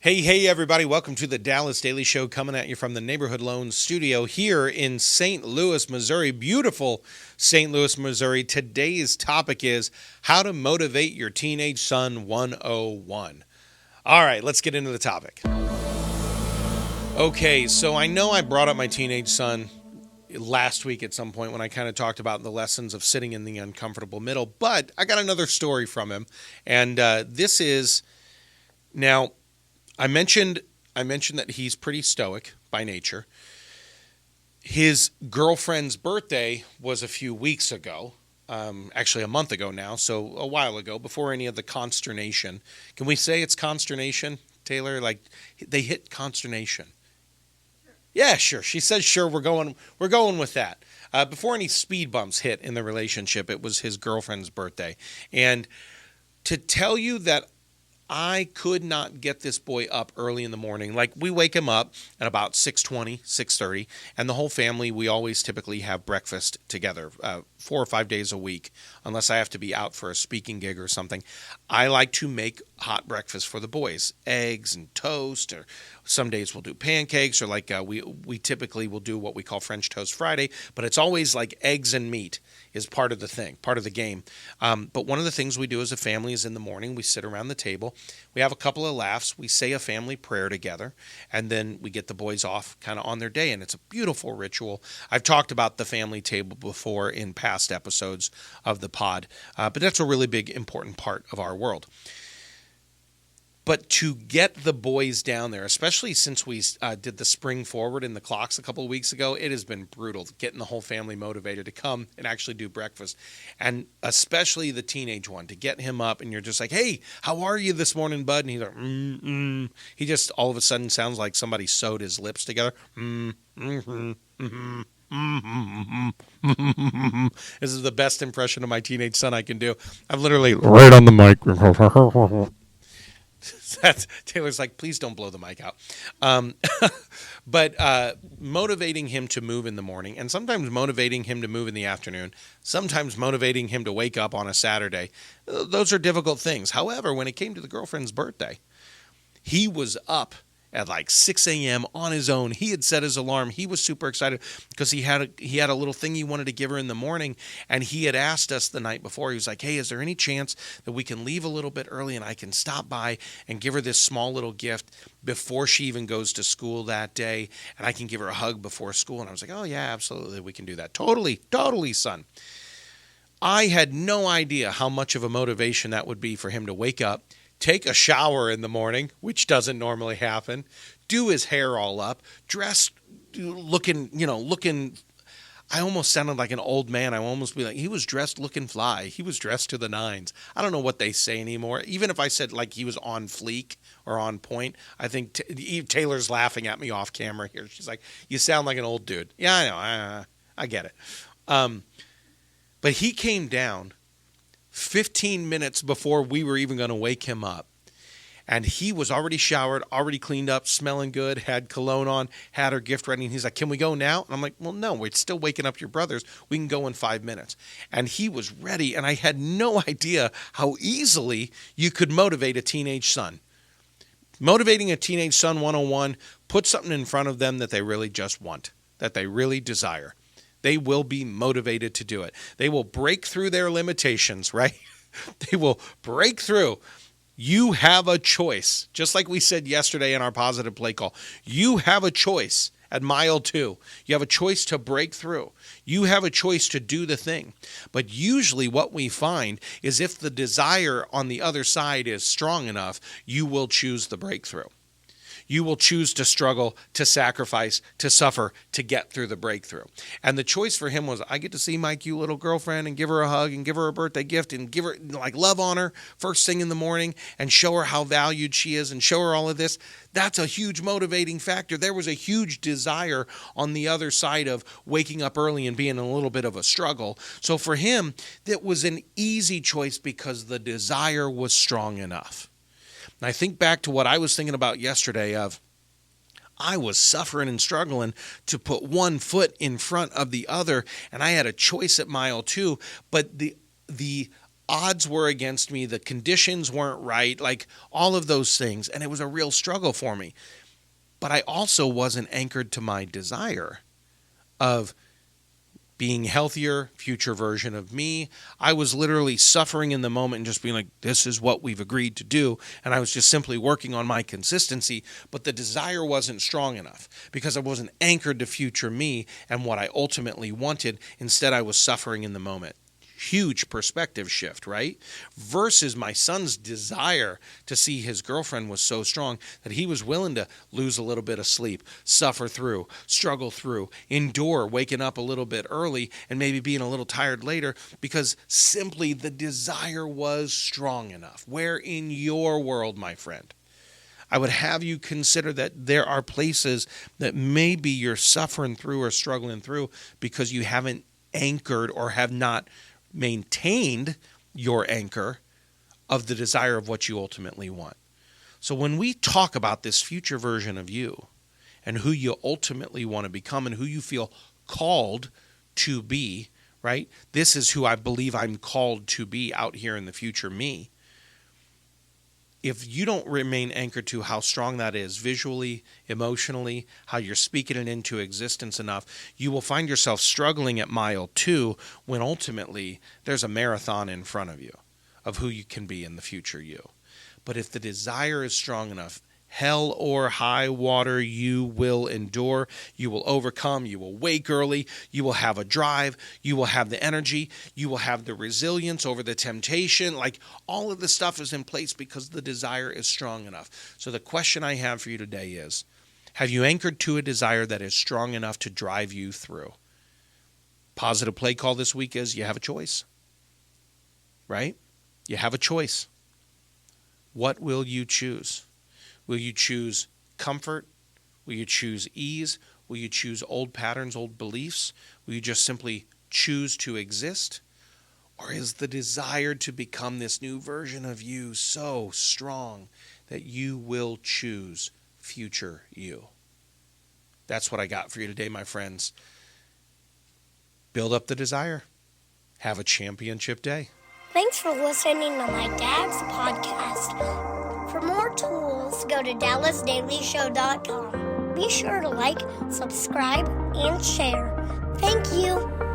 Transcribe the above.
Hey, everybody. Welcome to the Dallas Daily Show, coming at you from the Neighborhood Loans studio here in St. Louis, Missouri. Beautiful St. Louis, Missouri. Today's topic is how to motivate your teenage son 101. All right, let's get into the topic. Okay, so I know I brought up my teenage son last week at some point when I kind of talked about the lessons of sitting in the uncomfortable middle, but I got another story from him, and this is now. I mentioned that he's pretty stoic by nature. His girlfriend's birthday was a few weeks ago, actually a month ago now, so a while ago, before any of the consternation. Can we say it's consternation, Taylor? Like they hit consternation. Yeah, sure. She says sure. We're going with that. Before any speed bumps hit in the relationship, it was his girlfriend's birthday, and to tell you that I could not get this boy up early in the morning. Like, we wake him up at about 6:20, 6:30, and the whole family, we always typically have breakfast together 4 or 5 days a week, unless I have to be out for a speaking gig or something. I like to make hot breakfast for the boys, eggs and toast, or some days we'll do pancakes, or like we typically will do what we call French Toast Friday, but it's always like eggs and meat is part of the thing, part of the game. But one of the things we do as a family is in the morning, we sit around the table, we have a couple of laughs, we say a family prayer together, and then we get the boys off kind of on their day, and it's a beautiful ritual. I've talked about the family table before in past episodes of the pod, but that's a really big, important part of our world. But to get the boys down there, especially since we did the spring forward in the clocks a couple of weeks ago, it has been brutal getting the whole family motivated to come and actually do breakfast. And especially the teenage one, to get him up and you're just like, hey, how are you this morning, bud? And he's like, He just all of a sudden sounds like somebody sewed his lips together. This is the best impression of my teenage son I can do. I'm literally right on the mic. Taylor's like, please don't blow the mic out. But motivating him to move in the morning, and sometimes motivating him to move in the afternoon, sometimes motivating him to wake up on a Saturday, those are difficult things. However, when it came to the girlfriend's birthday, he was up at like 6 a.m. on his own. He had set his alarm. He was super excited because he had a little thing he wanted to give her in the morning, and he had asked us the night before. He was like, hey, is there any chance that we can leave a little bit early and I can stop by and give her this small little gift before she even goes to school that day, and I can give her a hug before school? And I was like, oh, yeah, absolutely, we can do that. Totally, son. I had no idea how much of a motivation that would be for him to wake up, take a shower in the morning, which doesn't normally happen, do his hair all up, dressed, looking, I almost sounded like an old man. I almost be like, he was dressed looking fly. He was dressed to the nines. I don't know what they say anymore. Even if I said like he was on fleek or on point, I think Taylor's laughing at me off camera here. She's like, you sound like an old dude. Yeah, I know. I get it. But he came down 15 minutes before we were even going to wake him up. And he was already showered, already cleaned up, smelling good, had cologne on, had her gift ready. And he's like, can we go now? And I'm like, well, no, we're still waking up your brothers. We can go in 5 minutes. And he was ready. And I had no idea how easily you could motivate a teenage son. Motivating a teenage son 101, put something in front of them that they really just want, that they really desire. They will be motivated to do it. They will break through their limitations, right? They will break through. You have a choice. Just like we said yesterday in our positive play call, you have a choice at mile 2. You have a choice to break through. You have a choice to do the thing. But usually what we find is if the desire on the other side is strong enough, you will choose the breakthrough. You will choose to struggle, to sacrifice, to suffer, to get through the breakthrough. And the choice for him was, I get to see my cute little girlfriend and give her a hug and give her a birthday gift and give her, like, love on her first thing in the morning and show her how valued she is and show her all of this. That's a huge motivating factor. There was a huge desire on the other side of waking up early and being a little bit of a struggle. So for him, that was an easy choice because the desire was strong enough. And I think back to what I was thinking about yesterday of I was suffering and struggling to put one foot in front of the other, and I had a choice at mile 2, but the odds were against me, the conditions weren't right, like all of those things. And it was a real struggle for me. But I also wasn't anchored to my desire of being healthier, future version of me. I was literally suffering in the moment and just being like, this is what we've agreed to do. And I was just simply working on my consistency, but the desire wasn't strong enough because I wasn't anchored to future me and what I ultimately wanted. Instead, I was suffering in the moment. Huge perspective shift, right? Versus my son's desire to see his girlfriend was so strong that he was willing to lose a little bit of sleep, suffer through, struggle through, endure waking up a little bit early and maybe being a little tired later because simply the desire was strong enough. Where in your world, my friend, I would have you consider that there are places that maybe you're suffering through or struggling through because you haven't anchored or have not maintained your anchor of the desire of what you ultimately want. So when we talk about this future version of you and who you ultimately want to become and who you feel called to be, right? This is who I believe I'm called to be out here in the future me. If you don't remain anchored to how strong that is visually, emotionally, how you're speaking it into existence enough, you will find yourself struggling at mile 2 when ultimately there's a marathon in front of you of who you can be in the future you. But if the desire is strong enough, hell or high water, you will endure, you will overcome, you will wake early, you will have a drive, you will have the energy, you will have the resilience over the temptation. Like all of this stuff is in place because the desire is strong enough. So the question I have for you today is, have you anchored to a desire that is strong enough to drive you through? Positive play call this week is you have a choice, right? You have a choice. What will you choose? Will you choose comfort? Will you choose ease? Will you choose old patterns, old beliefs? Will you just simply choose to exist? Or is the desire to become this new version of you so strong that you will choose future you? That's what I got for you today, my friends. Build up the desire. Have a championship day. Thanks for listening to my dad's podcast. For more tools, go to DallasDailyShow.com. Be sure to like, subscribe, and share. Thank you.